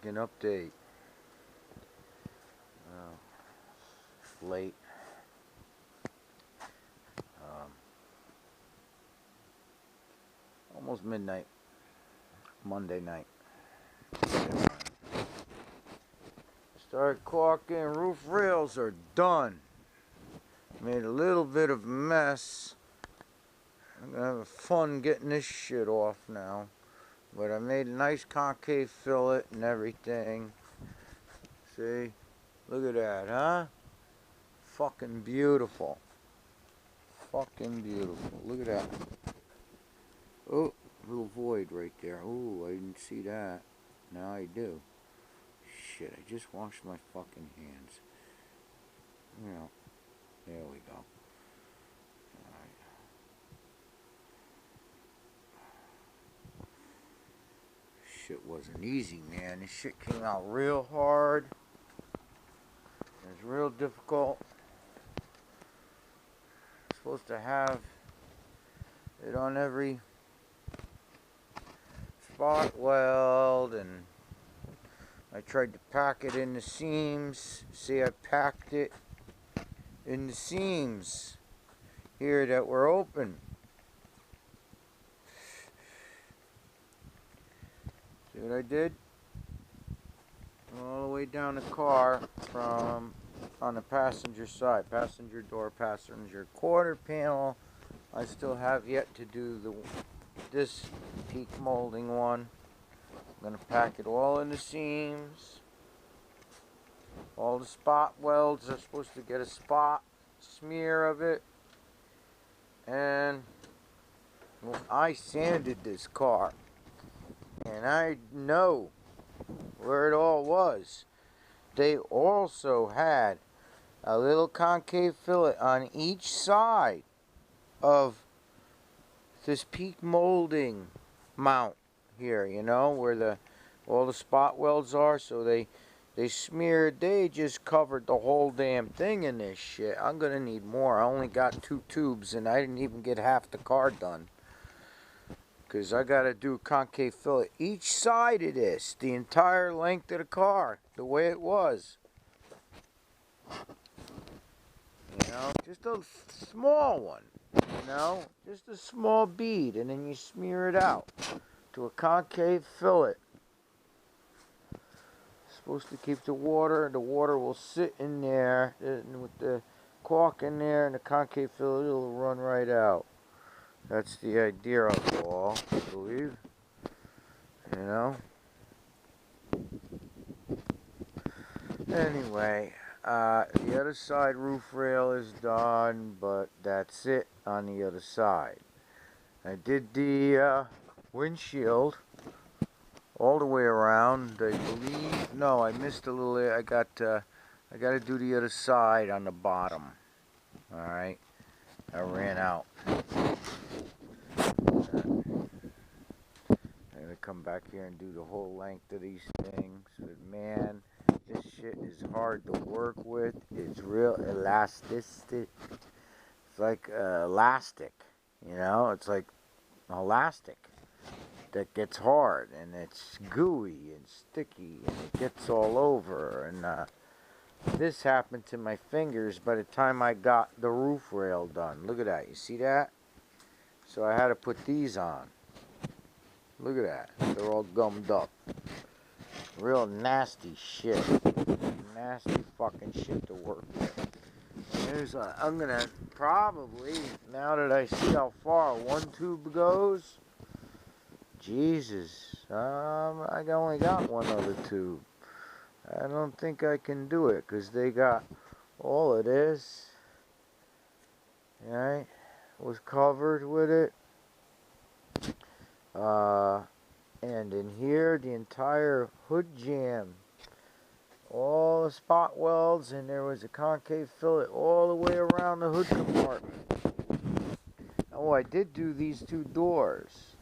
fucking update. Late. Almost midnight. Monday night. Start caulking. Roof rails are done. Made a little bit of a mess. I'm gonna have fun getting this shit off now. But I made a nice concave fillet and everything. See? Look at that, huh? Fucking beautiful. Fucking beautiful. Look at that. Oh, little void right there. Oh, I didn't see that. Now I do. Shit, I just washed my fucking hands. You know, there we go. Alright. Shit wasn't easy, man. This shit came out real hard. It was real difficult. I'm supposed to have it on every spot weld, and I tried to pack it in the seams. See, I packed it in the seams here that were open. See what I did? All the way down the car from on the passenger side, passenger door, passenger quarter panel. I still have yet to do this peak molding one. I'm going to pack it all in the seams. All the spot welds are supposed to get a spot smear of it. And when I sanded this car, and I know where it all was, they also had a little concave fillet on each side of this peak molding mount here, you know, where all the spot welds are. So they just covered the whole damn thing in this shit. I'm gonna need more. I only got 2 tubes and I didn't even get half the car done, because I gotta do a concave fillet each side of this, the entire length of the car, the way it was. You know, just a small one, you know, just a small bead, and then you smear it out to a concave fillet. Supposed to keep the water will sit in there, and with the caulk in there and the concave fillet, it'll run right out. That's the idea of it all, I believe. You know? Anyway, the other side roof rail is done, but that's it on the other side. I did the windshield all the way around, I believe. No, I missed a little. I got to do the other side on the bottom. All right, I ran out. I'm gonna come back here and do the whole length of these things. But man, this shit is hard to work with. It's real elastic. It's like elastic, you know. It's like elastic that gets hard, and it's gooey and sticky, and it gets all over. And this happened to my fingers by the time I got the roof rail done. Look at that. You see that? So I had to put these on. Look at that. They're all gummed up. Real nasty shit. Nasty fucking shit to work with. I'm gonna probably, now that I see how far one tube goes, Jesus, I only got one other tube. I don't think I can do it, because they got all of this, right, was covered with it. And in here, the entire hood jamb, all the spot welds, and there was a concave fillet all the way around the hood compartment. Oh, I did do these 2 doors.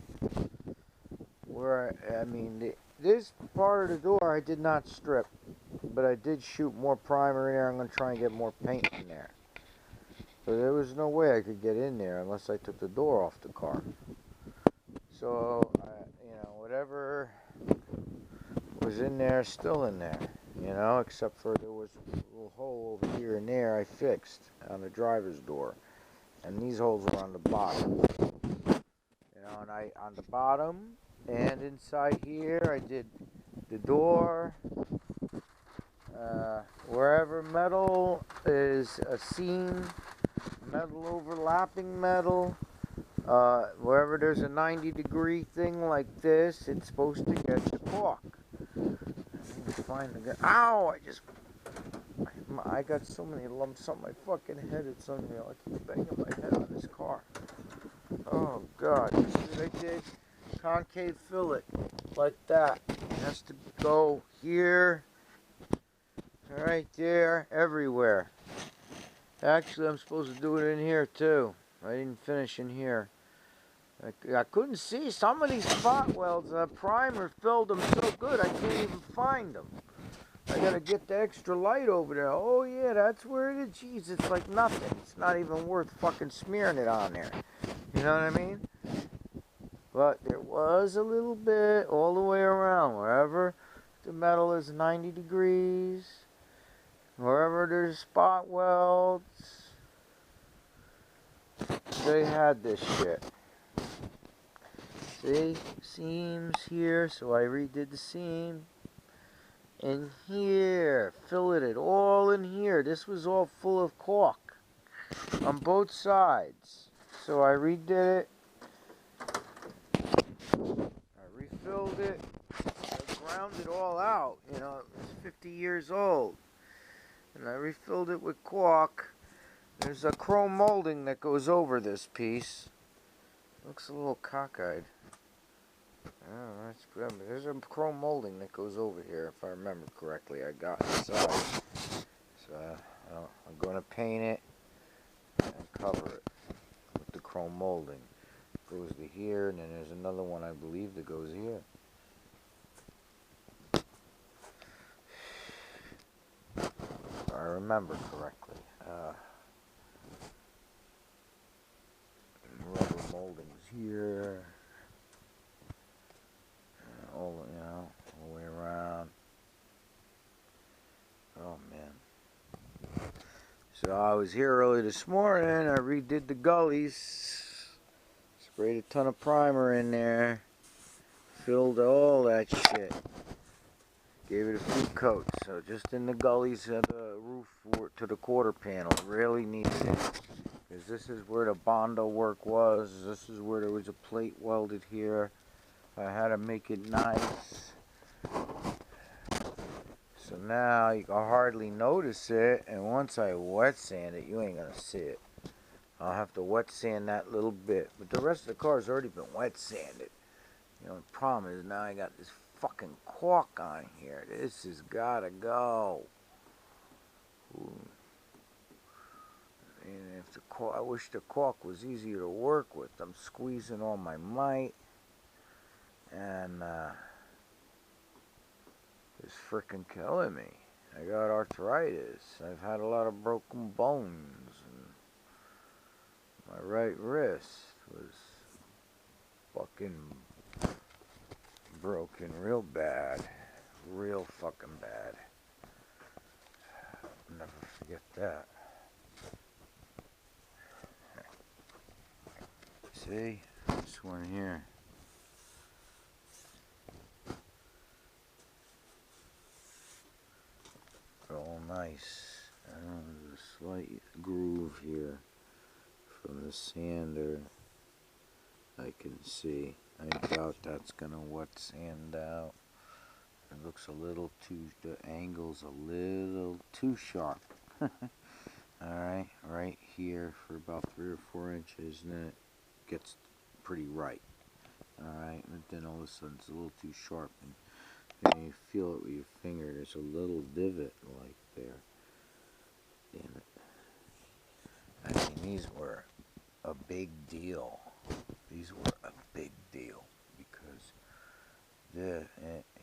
Where, I mean, this part of the door I did not strip, but I did shoot more primer in there. I'm going to try and get more paint in there. So there was no way I could get in there unless I took the door off the car. So, you know, whatever was in there, still in there, you know, except for there was a little hole over here and there I fixed on the driver's door. And these holes are on the bottom. You know, and I, on the bottom and inside here, I did the door. Wherever metal is a seam, metal overlapping metal, wherever there's a 90-degree thing like this, it's supposed to get the caulk. I need to find the guy. Ow! I got so many lumps on my fucking head, it's unreal. I keep banging my head on this car. Oh God, this is what I did. Concave fillet, like that. It has to go here, right there, everywhere. Actually, I'm supposed to do it in here too. I didn't finish in here. I couldn't see some of these spot welds. The primer filled them so good I can't even find them. I gotta get the extra light over there. Oh yeah, that's where it is. Jeez, it's like nothing. It's not even worth fucking smearing it on there. You know what I mean? But there was a little bit all the way around. Wherever the metal is 90 degrees, wherever there's spot welds, they had this shit. See? Seams here, so I redid the seam. And here, filleted all in here. This was all full of caulk on both sides. So I redid it. I refilled it. I ground it all out. You know, it was 50 years old. And I refilled it with caulk. There's a chrome molding that goes over this piece. Looks a little cockeyed. Oh, that's good. There's a chrome molding that goes over here, if I remember correctly. I got inside. So I'm going to paint it and cover it with the chrome molding. It goes to here, and then there's another one, I believe, that goes here. If I remember correctly. Rubber moldings here. All the way around. Oh man. So I was here early this morning. I redid the gullies. Sprayed a ton of primer in there. Filled all that shit. Gave it a few coats. So just in the gullies of the roof to the quarter panel. Really needed it. Because this is where the Bondo work was. This is where there was a plate welded here. I had to make it nice. So now you can hardly notice it, and once I wet sand it, you ain't gonna see it. I'll have to wet sand that little bit, but the rest of the car's already been wet sanded. You know, the problem is now I got this fucking caulk on here. This has gotta go. Ooh. And if the caulk, I wish the caulk was easier to work with. I'm squeezing all my might. And it's freaking killing me. I got arthritis. I've had a lot of broken bones. And my right wrist was fucking broken real bad. Real fucking bad. I'll never forget that. See? This one here. All nice. There's a slight groove here from the sander. I can see. I doubt that's gonna wet sand out. It looks a little too, the angle's a little too sharp. Alright, right here for about 3 or 4 inches, and then it gets pretty right. Alright, but then all of a sudden it's a little too sharp. And you feel it with your finger. There's a little divot like there in it. I mean, these were a big deal. These were a big deal because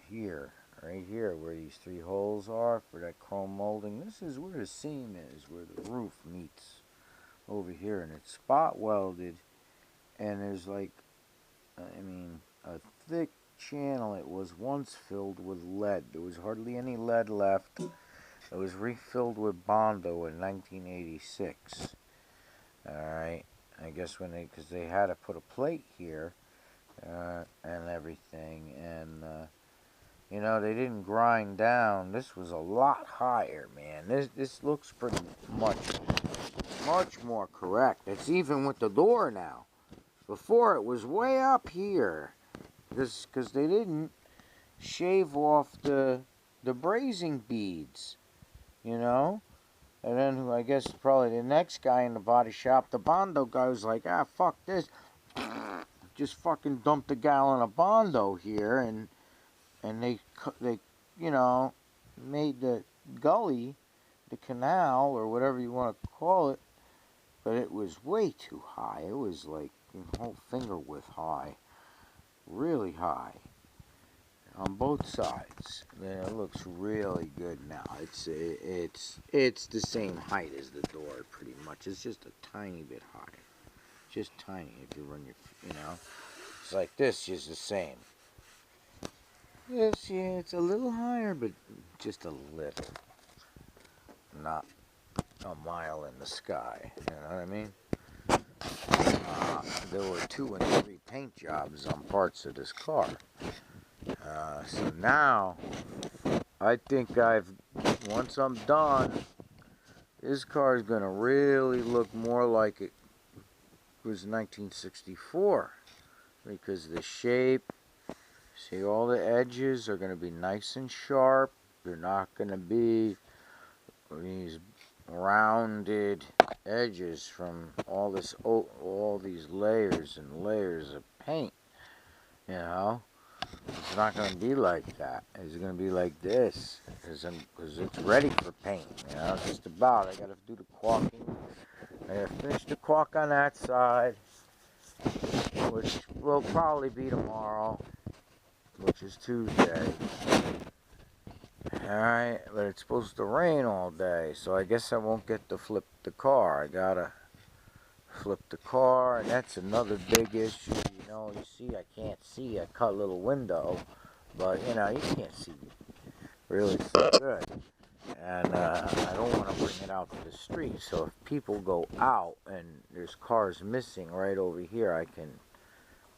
here, right here, where these 3 holes are for that chrome molding, this is where the seam is, where the roof meets over here, and it's spot welded, and there's like, I mean, a thick channel, it was once filled with lead. There was hardly any lead left. It was refilled with Bondo in 1986. Alright, I guess because they had to put a plate here and everything, and you know, they didn't grind down. This was a lot higher, man. This looks pretty much more correct. It's even with the door now. Before it was way up here, because they didn't shave off the brazing beads, you know. And then I guess probably the next guy in the body shop, the Bondo guy, was like, ah, fuck this. Just fucking dumped a gallon of Bondo here, and they you know, made the gully, the canal, or whatever you want to call it, but it was way too high. It was like a whole finger width high, really high, on both sides. And it looks really good now. It's the same height as the door, pretty much. It's just a tiny bit higher, just tiny. If you run your, you know, it's like this, just the same. Yes, yeah, it's a little higher, but just a little. Not a mile in the sky, you know what I mean? There were 2 and 3 paint jobs on parts of this car. So now, I think once I'm done, this car is going to really look more like it was 1964. Because the shape, see, all the edges are going to be nice and sharp. They're not going to be these rounded edges from all these layers and layers of paint. You know, it's not going to be like that. It's going to be like this, because it's ready for paint. You know, just about. I got to do the caulking. I got to finish the caulk on that side, which will probably be tomorrow, which is Tuesday. Alright, but it's supposed to rain all day, so I guess I won't get to flip the car. I gotta flip the car, and that's another big issue. You know, you see, I can't see. I cut a little window, but, you know, you can't see really so good. And I don't want to bring it out to the street, so if people go out and there's cars missing right over here, I can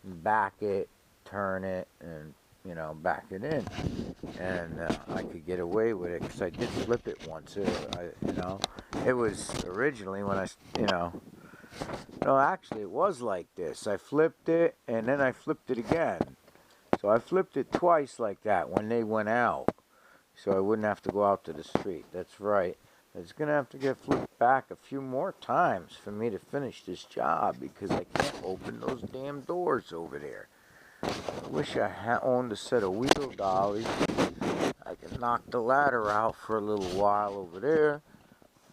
back it, turn it, and, you know, back it in, and I could get away with it, because I did flip it once. You know, it was originally when no, actually it was like this. I flipped it, and then I flipped it again. So I flipped it twice like that when they went out, so I wouldn't have to go out to the street. That's right. It's going to have to get flipped back a few more times for me to finish this job, because I can't open those damn doors over there. I wish I owned a set of wheel dollies. I could knock the ladder out for a little while over there,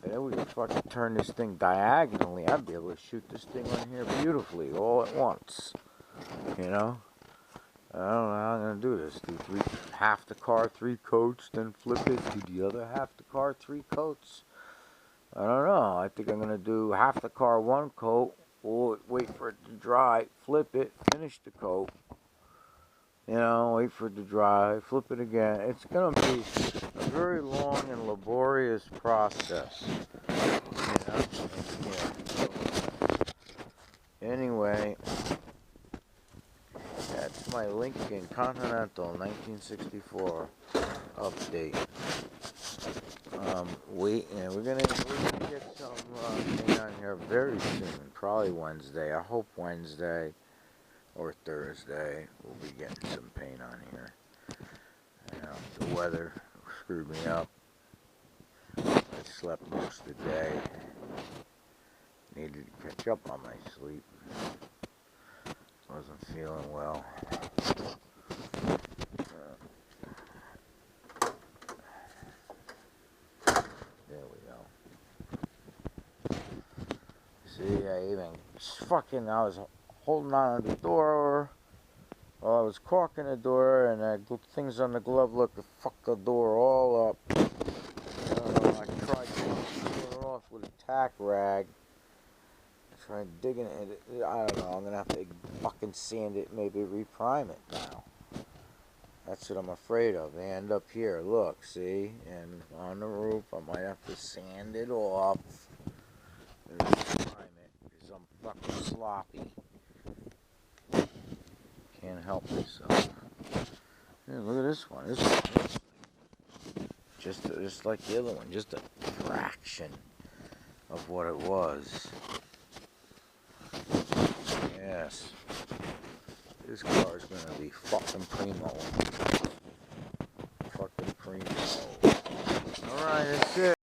and then we could fucking turn this thing diagonally. I'd be able to shoot this thing on here beautifully all at once. You know? I don't know how I'm going to do this. Do half the car 3 coats, then flip it. Do the other half the car 3 coats. I don't know. I think I'm going to do half the car 1 coat, or wait for it to dry, flip it, finish the coat. You know, wait for it to dry, flip it again. It's going to be a very long and laborious process. You know? Yeah. Anyway, that's my Lincoln Continental 1964 update. We're gonna get some paint on here very soon. Probably Wednesday. I hope Wednesday or Thursday we'll be getting some paint on here. You know, the weather screwed me up. I slept most of the day. Needed to catch up on my sleep. Wasn't feeling well. There we go. See, I was holding on to the door while I was caulking the door, and I put things on the glove look to fuck the door all up. I don't know, I tried pulling it off with a tack rag. Try digging it. I don't know. I'm gonna have to fucking sand it, maybe reprime it now. That's what I'm afraid of. They end up here, look, see? And on the roof, I might have to sand it off. Prime it, because I'm fucking sloppy. Can't help myself. Yeah, look at this one. This one, just like the other one, just a fraction of what it was. Yes. This car is gonna be fucking primo. Fucking primo. Alright, that's it.